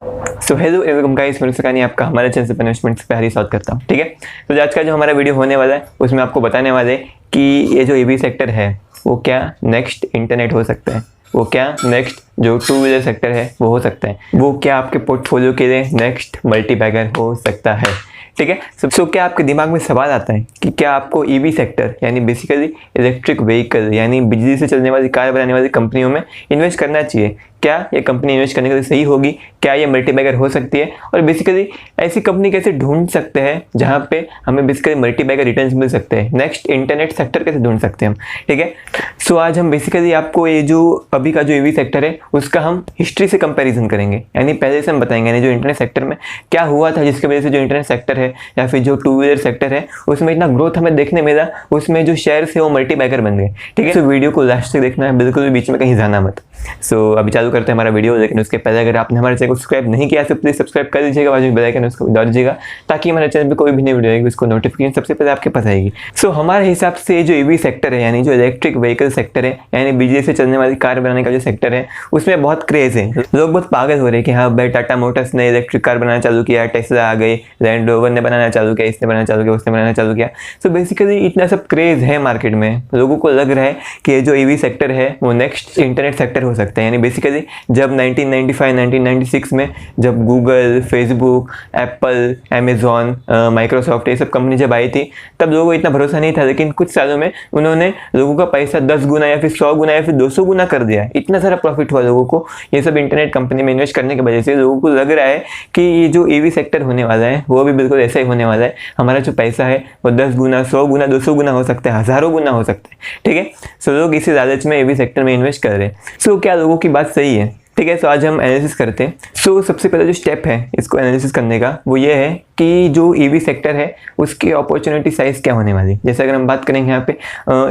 So hello everyone guys, मेरे सकानी आपका हमारे चैनल से इन्वेस्टमेंट से प्यारी स्वागत करता हूँ। ठीक है, तो आज का जो हमारा वीडियो होने वाला है उसमें आपको बताने वाले कि ये जो ईवी सेक्टर है वो क्या नेक्स्ट इंटरनेट हो सकता है, वो क्या नेक्स्ट जो टू व्हीलर सेक्टर है वो हो सकता है, वो क्या आपके पोर्टफोलियो के लिए नेक्स्ट मल्टीबैगर हो सकता है। ठीक है, सो क्या आपके दिमाग में सवाल आता है कि क्या आपको ईवी सेक्टर यानी बेसिकली इलेक्ट्रिक व्हीकल यानी बिजली से चलने वाली कार बनाने वाली कंपनियों में इन्वेस्ट करना चाहिए? क्या ये कंपनी इन्वेस्ट करने के लिए सही होगी? क्या ये मल्टीबैगर हो सकती है? और बेसिकली ऐसी कंपनी कैसे ढूंढ सकते हैं जहां पे हमें बेसिकली मल्टीबैगर रिटर्न्स मिल सकते हैं? नेक्स्ट इंटरनेट सेक्टर कैसे ढूंढ सकते हैं हम? ठीक है, सो आज हम बेसिकली आपको ये जो अभी का जो ईवी सेक्टर है उसका हम हिस्ट्री से कंपैरिजन करेंगे, यानी पहले से हम बताएंगे यानी जो इंटरनेट सेक्टर में क्या हुआ था जिसकी वजह से जो इंटरनेट सेक्टर है या फिर जो टू व्हीलर सेक्टर है उसमें इतना ग्रोथ हमें देखने मिला, उसमें जो शेयर्स है वो मल्टीबैगर बन गए। ठीक है, तो वीडियो को लास्ट तक देखना है, बिल्कुल भी बीच में कहीं जाना मत। सो अभी चालू करते हैं हमारा वीडियो, लेकिन उसके पहले अगर आपने हमारे चैनल को सब्सक्राइब नहीं किया तो प्लीज सब्सक्राइब कर दीजिएगा, बाजू में बेल आइकन उसको दबा दीजिएगा ताकि हमारे चैनल पे कोई भी नई वीडियो आएगी उसको नोटिफिकेशन सबसे पहले आपके पास आएगी। सो हमारे हिसाब से जो ईवी सेक्टर है यानी जो इलेक्ट्रिक व्हीकल सेक्टर है यानी बिजली से चलने वाली कार बनाने का जो सेक्टर है उसमें बहुत क्रेज है। लोग बहुत पागल हो रहे हैं कि हाँ भाई टाटा मोटर्स ने इलेक्ट्रिक कार बनाना चालू किया, टेस्ला आ गई, लैंड रोवर ने बनाना चालू किया, इसने बनाना चालू किया, उसने बनाना चालू किया। सो बेसिकली इतना सब क्रेज है मार्केट में, लोगों को लग रहा है कि ये जो ईवी सेक्टर है वो नेक्स्ट इंटरनेट सेक्टर हो सकता है। यानी बेसिकली जब 1995-1996 में जब Google, Facebook, Apple, Amazon, Microsoft ये सब कंपनी जब आई थी तब लोगों को इतना भरोसा नहीं था, लेकिन कुछ सालों में उन्होंने लोगों का पैसा 10 गुना या फिर 100 गुना या फिर 200 गुना कर दिया। इतना सारा प्रॉफिट हुआ लोगों को ये सब इंटरनेट कंपनी में इन्वेस्ट करने की वजह से। लोगों को लग रहा है कि ये जो ईवी सेक्टर होने वाला है वो भी बिल्कुल ऐसा ही होने वाला है। हमारा जो पैसा है वो 10 गुना, 100 गुना, 200 गुना हो सकता है, हजारों गुना हो सकता है। ठीक है, सो लोग इसी लालच में ईवी सेक्टर में इन्वेस्ट कर रहे हैं। सो क्या लोगों की बात सही है? ठीक है, तो आज हम एनालिसिस करते हैं। सो सबसे पहला जो स्टेप है इसको एनालिसिस करने का वो ये है कि जो ईवी सेक्टर है उसकी अपॉर्चुनिटी साइज़ क्या होने वाली। जैसे अगर हम बात करेंगे यहाँ पे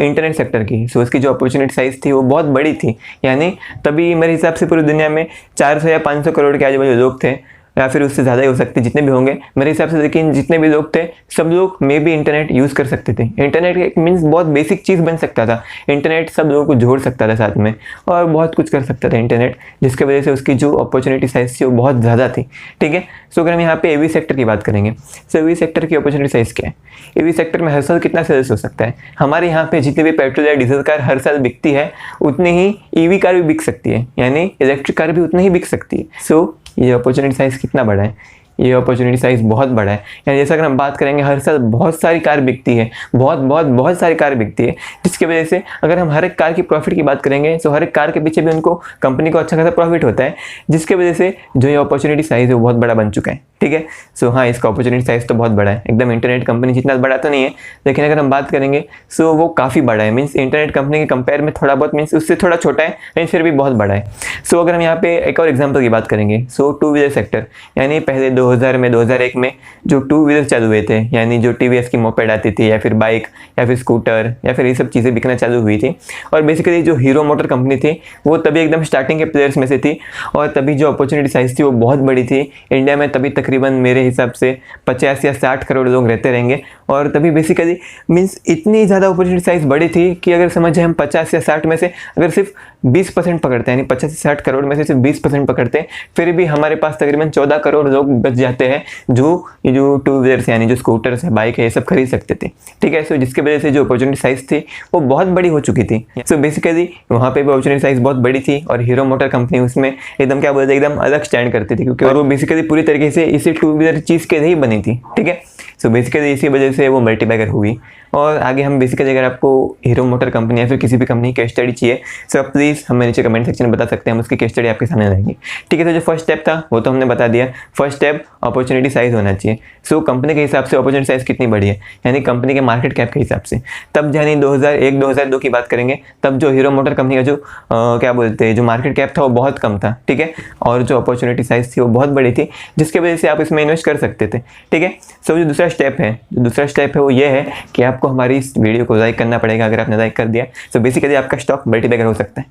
इंटरनेट सेक्टर की, सो उसकी जो अपॉर्चुनिटी साइज़ थी वो बहुत बड़ी थी। यानी तभी मेरे हिसाब से पूरी दुनिया में 400 या 500 करोड़ के आजू बाजू लोग थे, या फिर उससे ज़्यादा ही हो सकते जितने भी होंगे मेरे हिसाब से। लेकिन जितने भी लोग थे सब लोग मे भी इंटरनेट यूज़ कर सकते थे। इंटरनेट एक मीन्स बहुत बेसिक चीज़ बन सकता था। इंटरनेट सब लोगों को जोड़ सकता था साथ में और बहुत कुछ कर सकता था इंटरनेट, जिसकी वजह से उसकी जो अपॉर्चुनिटी साइज़ थी वो बहुत ज़्यादा थी। ठीक है, सो अगर हम यहाँ पे ईवी सेक्टर की बात करेंगे, सो ईवी सेक्टर की अपॉर्चुनिटी साइज़ क्या है? ईवी सेक्टर में हर साल कितना सेल्स हो सकता है? हमारे यहाँ पे जितनी भी पेट्रोल या डीजल कार हर साल बिकती है उतनी ही ईवी कार भी बिक सकती है, यानी इलेक्ट्रिक कार भी उतनी ही बिक सकती है। सो ये अपॉर्चुनिटी साइज़ कितना बड़ा है? ये अपॉर्चुनिटी साइज़ बहुत बड़ा है। यानी जैसे अगर हम बात करेंगे हर साल बहुत सारी कार बिकती है, बहुत सारी कार बिकती है, जिसकी वजह से अगर हम हर एक कार की प्रॉफिट की बात करेंगे तो हर एक कार के पीछे भी उनको कंपनी को अच्छा खासा प्रॉफिट होता है, जिसकी वजह से जो ये अपॉर्चुनिटी साइज़ है वो बहुत बड़ा बन चुका है। ठीक है, सो हाँ इसका अपॉर्चुनिटी साइज़ तो बहुत बड़ा है, एकदम इंटरनेट कंपनी जितना बड़ा तो नहीं है, लेकिन अगर हम बात करेंगे सो वो काफ़ी बड़ा है। मीन्स इंटरनेट कंपनी के कंपेयर में थोड़ा बहुत, मीन्स उससे थोड़ा छोटा है लेकिन फिर भी बहुत बड़ा है। सो अगर हम यहाँ पे एक और एग्जाम्पल की बात करेंगे, सो टू व्हीलर सेक्टर, यानी पहले 2000 में 2001 में जो टू व्हीलर चालू हुए थे, यानी जो टीवीएस की मोपेड आती थी या फिर बाइक या फिर स्कूटर या फिर ये सब चीज़ें बिकना चालू हुई थी। और बेसिकली जो हीरो मोटर कंपनी थी वो तभी एकदम स्टार्टिंग के प्लेयर्स में से थी और तभी जो अपॉर्चुनिटी साइज़ थी वो बहुत बड़ी थी। इंडिया में तभी तकरीबन मेरे हिसाब से 50 या 60 करोड़ लोग रहते रहेंगे और तभी बेसिकली मीन्स इतनी ज़्यादा अपॉर्चुनिटी साइज़ बड़ी थी कि अगर समझे हम 50 या 60 में से अगर सिर्फ 20% पकड़ते हैं, यानी 50 से 60 करोड़ में से सिर्फ 20% पकड़ते हैं, फिर भी हमारे पास तकरीबन 14 करोड़ लोग बच जाते हैं जो टू व्हीलर्स यानी जो स्कूटर्स है, बाइक है, ये सब खरीद सकते थे। ठीक है, सो जिसकी वजह से जो अपॉर्चुनिटी साइज़ थी वो बहुत बड़ी हो चुकी थी। सो बेसिकली वहाँ पे भी अपॉर्चुनिटी साइज़ बहुत बड़ी थी और हीरो मोटर कंपनी उसमें एकदम क्या बोलते हैं एकदम अलग स्टैंड करती थी, क्योंकि और वो बेसिकली पूरी तरीके से इसी टू व्हीलर चीज़ के लिए ही बनी थी। ठीक है, सो बेसिकली इसी वजह से वो मल्टीबैगर हुई। और आगे हम बेसिकली अगर आपको हीरो मोटर कंपनी या फिर किसी भी कंपनी की केस स्टडी चाहिए सो आप प्लीज़ हमें नीचे कमेंट सेक्शन में बता सकते हैं, हम उसकी केस स्टडी आपके सामने लाएंगे। ठीक है, तो जो फर्स्ट स्टेप था वो तो हमने बता दिया। फर्स्ट स्टेप अपॉर्चुनिटी साइज़ होना चाहिए। सो कंपनी के हिसाब से अपॉर्चुनिटी साइज़ कितनी बड़ी है, यानी कंपनी के मार्केट कैप के हिसाब से। तब यानी 2001-2002 की बात करेंगे तब जो हीरो मोटर कंपनी का जो क्या बोलते हैं जो मार्केट कैप था वो बहुत कम था। ठीक है, और जो अपॉर्चुनिटी साइज़ थी वो बहुत बड़ी थी, जिसकी वजह से आप इसमें इन्वेस्ट कर सकते थे। ठीक है, सो जो दूसरा स्टेप है वो ये है कि आपको हमारी इस वीडियो को लाइक करना पड़ेगा। अगर आपने लाइक कर दिया तो बेसिकली आपका स्टॉक मल्टीबैगर हो सकता है।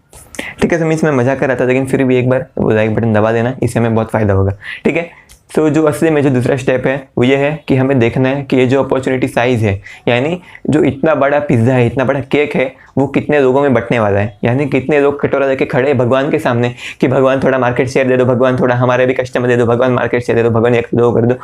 ठीक है, तो मीन्स मैं मजाक कर रहा था लेकिन फिर भी एक बार वो लाइक बटन दबा देना, इससे हमें बहुत फ़ायदा होगा। ठीक है, तो जो असली में जो दूसरा स्टेप है वो ये है कि हमें देखना है कि ये जो अपॉर्चुनिटी साइज़ है, यानी जो इतना बड़ा पिज़्ज़ा है, इतना बड़ा केक है, वो कितने लोगों में बंटने वाला है, यानी कितने लोग कटोरा लेके खड़े हैं भगवान के सामने कि भगवान थोड़ा मार्केट शेयर दे दो, भगवान थोड़ा हमारे भी कस्टमर दे दो, भगवान मार्केट शेयर दे दो, भगवान एक दो कर दो।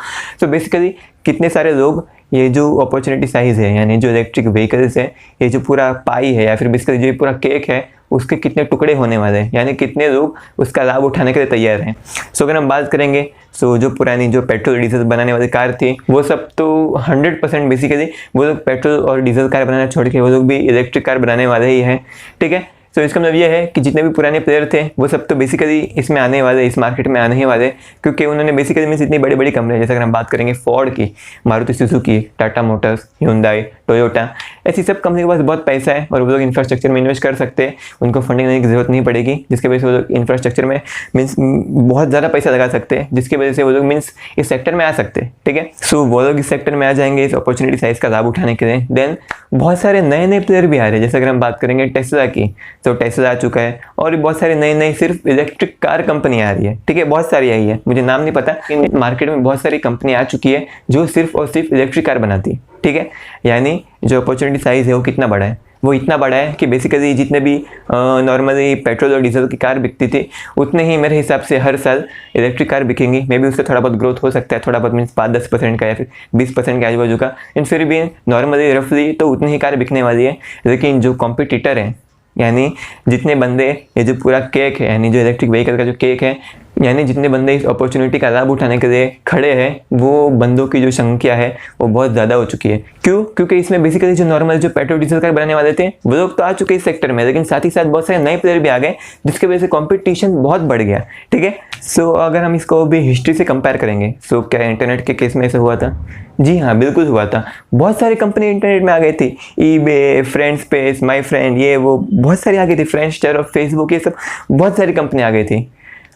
तो बेसिकली कितने सारे लोग ये जो अपॉर्चुनिटी साइज है, यानी जो इलेक्ट्रिक व्हीकल्स है, ये जो पूरा पाई है या फिर बेसिकली जो पूरा केक है, उसके कितने टुकड़े होने वाले हैं, यानी कितने लोग उसका लाभ उठाने के लिए तैयार हैं। सो अगर हम बात करेंगे, सो जो पुरानी जो पेट्रोल डीजल बनाने वाली कार थी, वो सब तो 100% बेसिकली वो लोग पेट्रोल और डीजल कार बनाना छोड़ के वो लोग भी इलेक्ट्रिक कार बनाने वाले ही हैं, ठीक है। तो इसका मतलब ये है कि जितने भी पुराने प्लेयर थे वो सब तो बेसिकली इसमें आने वाले, इस मार्केट में आने ही वाले, क्योंकि उन्होंने बेसिकली मीन्स इतनी बड़ी बड़ी कंपनी, जैसे अगर हम बात करेंगे फोर्ड की, Maruti Suzuki, Tata Motors, Hyundai, Toyota, ऐसी सब कंपनी के पास बहुत पैसा है और वो लोग इंफ्रास्ट्रक्चर में इन्वेस्ट कर सकते हैं, उनको फंडिंग लेने की जरूरत नहीं पड़ेगी, जिसकी वजह से वो लोग इंफ्रास्ट्रक्चर में मीन्स बहुत ज़्यादा पैसा लगा सकते हैं, जिसकी वजह से वो लोग मीन्स इस सेक्टर में आ सकते हैं, ठीक है। सो वो लोग इस सेक्टर में आ जाएंगे इस अपॉर्चुनिटी साइज का लाभ उठाने के लिए। देन बहुत सारे नए नए प्लेयर भी आ रहे हैं, जैसे अगर हम बात करेंगे टेस्ला की, तो टेस्ला आ चुका है और भी बहुत सारी नई नई सिर्फ इलेक्ट्रिक कार कंपनी आ रही है, ठीक है, बहुत सारी आई है, मुझे नाम नहीं पता, लेकिन मार्केट में बहुत सारी कंपनी आ चुकी है जो सिर्फ और सिर्फ इलेक्ट्रिक कार बनाती है, ठीक है। यानी जो अपॉर्चुनिटी साइज है वो कितना बड़ा है, वो इतना बड़ा है कि बेसिकली जितने भी नॉर्मली पेट्रोल और डीजल की कार बिकती थी, उतने ही मेरे हिसाब से हर साल इलेक्ट्रिक कार बिकेंगी। मे बी उससे थोड़ा बहुत ग्रोथ हो सकता है, थोड़ा बहुत मीन्स 5-10% का या फिर 20% के आजू बाजू का, इन फिर भी नॉर्मली रफली तो उतनी ही कार बिकने वाली है। लेकिन जो कॉम्पिटिटर हैं, यानी जितने बंदे, ये जो पूरा केक है, यानी जो इलेक्ट्रिक व्हीकल का जो केक है, यानी जितने बंदे इस अपॉर्चुनिटी का लाभ उठाने के लिए खड़े हैं, वो बंदों की जो संख्या है वो बहुत ज़्यादा हो चुकी है। क्यों? क्योंकि इसमें बेसिकली जो नॉर्मल जो पेट्रोल डीजल कार बनाने वाले थे वो लोग तो आ चुके इस सेक्टर में, लेकिन साथ ही साथ बहुत सारे नए प्लेयर भी आ गए, जिसकी वजह से कॉम्पिटिशन बहुत बढ़ गया, ठीक है। सो अगर हम इसको भी हिस्ट्री से कंपेयर करेंगे, सो क्या इंटरनेट के केस में ऐसा हुआ था? जी हाँ, बिल्कुल हुआ था। बहुत सारी कंपनी इंटरनेट में आ गई थी, eBay, friend space, my friend, ये वो बहुत सारी आ गई थी, फ्रेंडस्टर और फेसबुक, ये सब बहुत सारी कंपनी आ गई थी।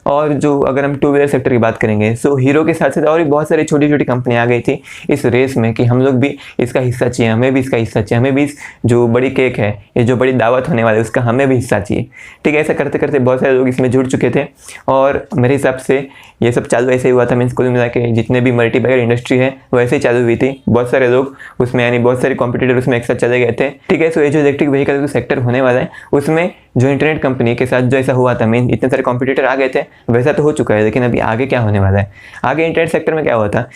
और जो अगर हम टू व्हीलर सेक्टर की बात करेंगे, सो हीरो के साथ साथ और भी बहुत सारी छोटी छोटी कंपनियां आ गई थी इस रेस में कि हम लोग भी इसका हिस्सा चाहिए, हमें भी इसका हिस्सा चाहिए, हमें भी इस जो बड़ी केक है, ये जो बड़ी दावत होने वाली है, उसका हमें भी हिस्सा चाहिए, ठीक है। ऐसा करते करते बहुत सारे लोग इसमें जुड़ चुके थे और मेरे हिसाब से ये सब चालू ऐसे ही हुआ था। मीन्स कुल मिला के जितने भी मल्टीप्लायर इंडस्ट्री है वो ऐसे ही चालू हुई थी, बहुत सारे लोग उसमें, यानी बहुत सारे कॉम्पिटिटर उसमें एक साथ चले गए थे, ठीक है। सो ये जो इलेक्ट्रिक व्हीकल सेक्टर होने वाला है, उसमें जो इंटरनेट कंपनी के साथ जो ऐसा हुआ था, मीन इतने सारे कॉम्पिटिटर आ गए थे, वैसा तो हो चुका है, लेकिन अभी आगे क्या होने वाला है? आगे इंटरनेट सेक्टर में क्या हुआ था,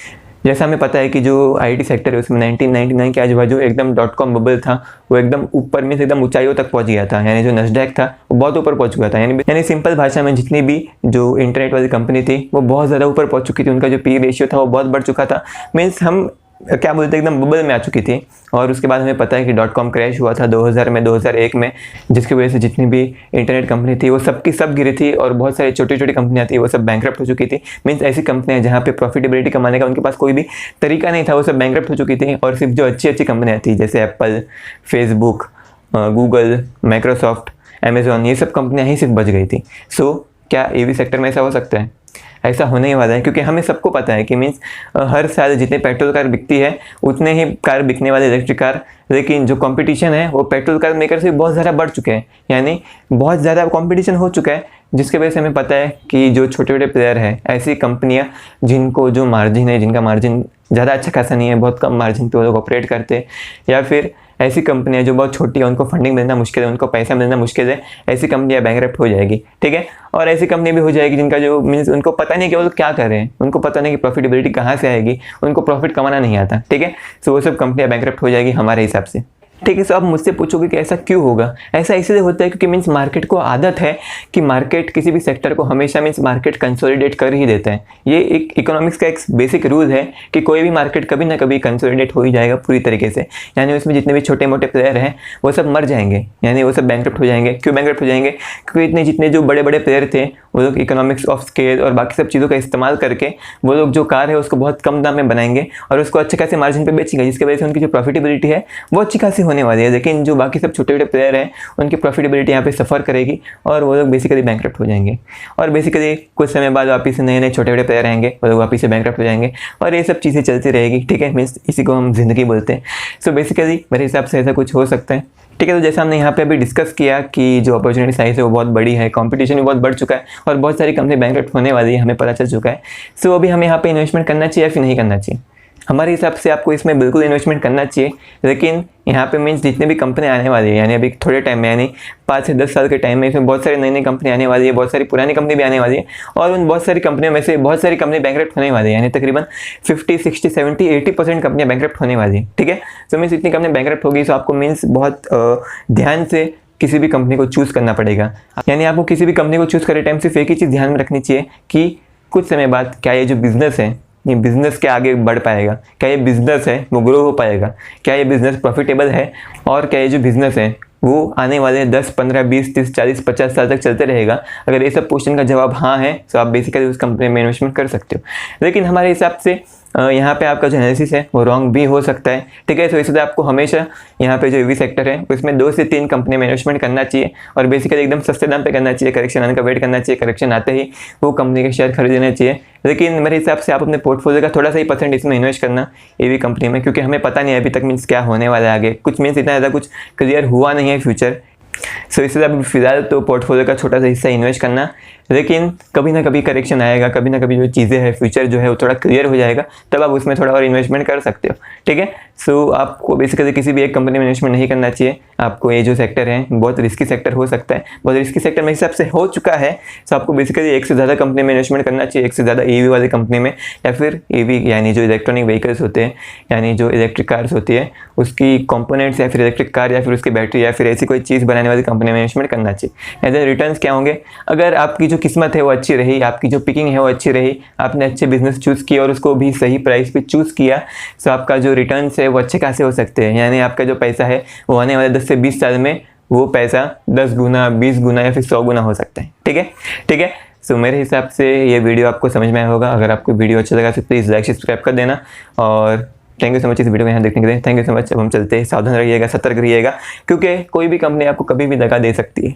जैसा हमें पता है कि जो आईटी सेक्टर है उसमें 1999 के आजू बाजू एकदम .com बबल था, वो एकदम ऊपर में से एकदम ऊंचाइयों तक पहुंच गया था, यानी जो नस्डैक था वो बहुत ऊपर पहुंच गया था। यानी सिंपल भाषा में जितनी भी जो इंटरनेट वाली कंपनी थी वो बहुत ज़्यादा ऊपर पहुंच चुकी थी, उनका जो पी रेशियो था वो बहुत बढ़ चुका था। मीन्स हम क्या बोलते हैं, एकदम बबल में आ चुकी थी। और उसके बाद हमें पता है कि .com क्रैश हुआ था 2000 में, 2001 में, जिसकी वजह से जितनी भी इंटरनेट कंपनी थी वो सबकी सब गिरी थी और बहुत सारी छोटी छोटी कंपनियां थी वो सब बैंकरप्ट हो चुकी थी। मीन्स ऐसी कंपनियां जहाँ पे प्रॉफिटेबिलिटी कमाने का उनके पास कोई भी तरीका नहीं था, वो सब बैंकरप्ट हो चुकी थी। और सिर्फ जो अच्छी अच्छी कंपनियाँ थी जैसे Apple, Facebook, Google, Microsoft, Amazon, ये सब कंपनियाँ ही सिर्फ बच गई थी। सो क्या ईवी सेक्टर में ऐसा हो सकता है? ऐसा होने ही वाला है, क्योंकि हमें सबको पता है कि मीन्स हर साल जितने पेट्रोल कार बिकती है उतने ही कार बिकने वाले इलेक्ट्रिक कार, लेकिन जो कंपटीशन है वो पेट्रोल कार मेकर से बहुत ज़्यादा बढ़ चुके हैं, यानी बहुत ज़्यादा कंपटीशन हो चुका है, जिसके वजह से हमें पता है कि जो छोटे छोटे प्लेयर हैं, ऐसी कंपनियां जिनको जो मार्जिन है, जिनका मार्जिन ज़्यादा अच्छा खासा नहीं है, बहुत कम मार्जिन पे वो लोग ऑपरेट करते हैं, या फिर ऐसी कंपनियां जो बहुत छोटी है, उनको फंडिंग मिलना मुश्किल है, उनको पैसा मिलना मुश्किल है, ऐसी कंपनियां बैंकरप्ट हो जाएगी, ठीक है। और ऐसी कंपनी भी हो जाएगी जिनका जो मीन्स उनको पता नहीं कि वो क्या कर रहे हैं, उनको पता नहीं कि प्रॉफिटेबिलिटी कहाँ से आएगी, उनको प्रॉफिट कमाना नहीं आता, ठीक है। सो वो सब कंपनियां बैंकरप्ट हो जाएगी हमारे हिसाब से, ठीक है। सो आप मुझसे पूछोगे कि ऐसा क्यों होगा? ऐसा इसलिए होता है क्योंकि मीन्स मार्केट को आदत है कि मार्केट किसी भी सेक्टर को हमेशा मीन्स मार्केट कंसोलिडेट कर ही देता है। ये एक इकोनॉमिक्स का एक बेसिक रूल है कि कोई भी मार्केट कभी ना कभी कंसोलिडेट हो ही जाएगा पूरी तरीके से, यानी उसमें जितने भी छोटे मोटे प्लेयर हैं वो सब मर जाएंगे, यानी वो सब बैंकरप्ट हो जाएंगे। क्यों बैंकरप्ट हो जाएंगे? क्योंकि इतने जितने जो बड़े बड़े प्लेयर थे वो लोग इकोनॉमिक्स ऑफ स्केल और बाकी सब चीज़ों का इस्तेमाल करके वो लोग जो कार है उसको बहुत कम दाम में बनाएंगे और उसको अच्छे खासे मार्जिन पे बेचेंगे, जिसकी वजह से उनकी जो प्रॉफिटेबिलिटी है वो अच्छी खासी होने वाली है। लेकिन जो बाकी सब छोटे छोटे प्लेयर हैं उनकी प्रॉफिटेबिलिटी यहाँ पे सफ़र करेगी और वो लोग बेसिकली बैंकरप्ट हो जाएंगे। और बेसिकली कुछ समय बाद वापस से नए नए छोटे छोटे प्लेयर आएंगे, वो लोग वापस से बैंकरप्ट हो जाएंगे और ये सब चीज़ें चलती रहेगी, ठीक है। मीन्स इसी को हम ज़िंदगी बोलते हैं। सो बेसिकली मेरे हिसाब से ऐसा कुछ हो सकता है, ठीक है। तो जैसा हमने यहाँ पे अभी डिस्कस किया कि जो अपॉर्चुनिटी साइज है वो बहुत बड़ी है, कंपटीशन भी बहुत बढ़ चुका है और बहुत सारी कंपनी बैंकरप्ट होने वाली है, हमें पता चल चुका है। सो अभी हमें यहाँ पे इन्वेस्टमेंट करना चाहिए या फिर नहीं करना चाहिए? हमारे हिसाब से आपको इसमें बिल्कुल इन्वेस्टमेंट करना चाहिए, लेकिन यहाँ पे मीन्स जितने भी कंपनी आने वाली है, यानी अभी थोड़े टाइम में, यानी 5 से 10 साल के टाइम में इसमें बहुत सारी नई नई कंपनी आने वाली है, बहुत सारी पुरानी कंपनी भी आने वाली है, और उन बहुत सारी कंपनियों में से बहुत सारी कंपनी बैंकरप्ट होने वाली है, यानी तकरीबन 50, 60, 70, 80% कंपनियां बैंकरप्ट होने वाली है। ठीक है, तो मीन्स इतनी कंपनी बैंकरप्ट होगी, तो आपको मीन्स बहुत ध्यान से किसी भी कंपनी को चूज़ करना पड़ेगा। यानी आपको किसी भी कंपनी को चूज़ करे टाइम सिर्फ एक ही चीज़ ध्यान में रखनी चाहिए कि कुछ समय बाद क्या ये जो बिज़नेस है, ये बिज़नेस क्या आगे बढ़ पाएगा, क्या ये बिज़नेस है वो ग्रो हो पाएगा, क्या ये बिज़नेस प्रॉफिटेबल है, और क्या ये जो बिज़नेस है वो आने वाले 10, 15, 20, 30, 40, 50 साल तक चलते रहेगा। अगर ये सब क्वेश्चन का जवाब हाँ है तो आप बेसिकली उस कंपनी में इन्वेस्टमेंट कर सकते हो। लेकिन हमारे हिसाब से यहाँ पे आपका जो एनालिसिस है वो रॉन्ग भी हो सकता है। ठीक है, तो इसलिए आपको हमेशा यहाँ पे जो ईवी सेक्टर है उसमें 2 से 3 कंपनी में इन्वेस्टमेंट करना चाहिए, और बेसिकली एकदम सस्ते दाम पे करना चाहिए। करेक्शन आने का वेट करना चाहिए, करेक्शन आते ही वो कंपनी के शेयर खरीद लेना चाहिए। लेकिन मेरे हिसाब से आप अपने पोर्टफोलियो का थोड़ा सा ही % इसमें इन्वेस्ट करना ईवी कंपनी में, क्योंकि हमें पता नहीं है अभी तक मीन्स क्या होने वाला है आगे, कुछ मीन्स इतना ज़्यादा कुछ क्लियर हुआ नहीं है फ्यूचर। सो इसलिए अभी फिलहाल तो पोर्टफोलियो का छोटा सा हिस्सा इन्वेस्ट करना, लेकिन कभी ना कभी करेक्शन आएगा, कभी ना कभी जो चीज़ें हैं फ्यूचर जो है वो थोड़ा क्लियर हो जाएगा, तब आप उसमें थोड़ा और इन्वेस्टमेंट कर सकते हो। ठीक है, सो आपको बेसिकली किसी भी एक कंपनी में इन्वेस्टमेंट नहीं करना चाहिए। आपको ये जो सेक्टर है बहुत रिस्की सेक्टर हो सकता है, बहुत रिस्की सेक्टर मेरे हिसाब से हो चुका है। सो आपको बेसिकली एक से ज़्यादा कंपनी में इन्वेस्टमेंट करना चाहिए, एक से ज़्यादा ईवी वाली कंपनी में, या फिर ईवी यानी जो इलेक्ट्रॉनिक व्हीकल्स होते हैं, यानी जो इलेक्ट्रिक कार्स होती है उसकी कंपोनेंट्स, या फिर इलेक्ट्रिक कार, या फिर उसकी बैटरी, या फिर ऐसी कोई चीज़ बनाने वाली कंपनी में इन्वेस्टमेंट करना चाहिए। एज रिटर्न्स क्या होंगे, अगर आपकी जो किस्मत है वो अच्छी रही, आपकी जो पिकिंग है वो अच्छी रही, आपने अच्छे बिजनेस चूज़ किया और उसको भी सही प्राइस पे चूज़ किया, तो आपका जो रिटर्न्स है वो अच्छे खासे हो सकते हैं। यानी आपका जो पैसा है वो आने वाले 10 से 20 साल में वो पैसा 10 गुना, 20 गुना या फिर 100 गुना हो सकता है। ठीक है, ठीक है। सो मेरे हिसाब से ये वीडियो आपको समझ में आया होगा। अगर आपको वीडियो अच्छा लगा तो प्लीज़ लाइक सब्सक्राइब कर देना, और थैंक यू सो मच इस वीडियो को यहाँ देखने के लिए। Thank you so much. अब हम चलते हैं, सावधान रहिएगा, सतर्क रहिएगा, क्योंकि कोई भी कंपनी आपको कभी भी दगा दे सकती है।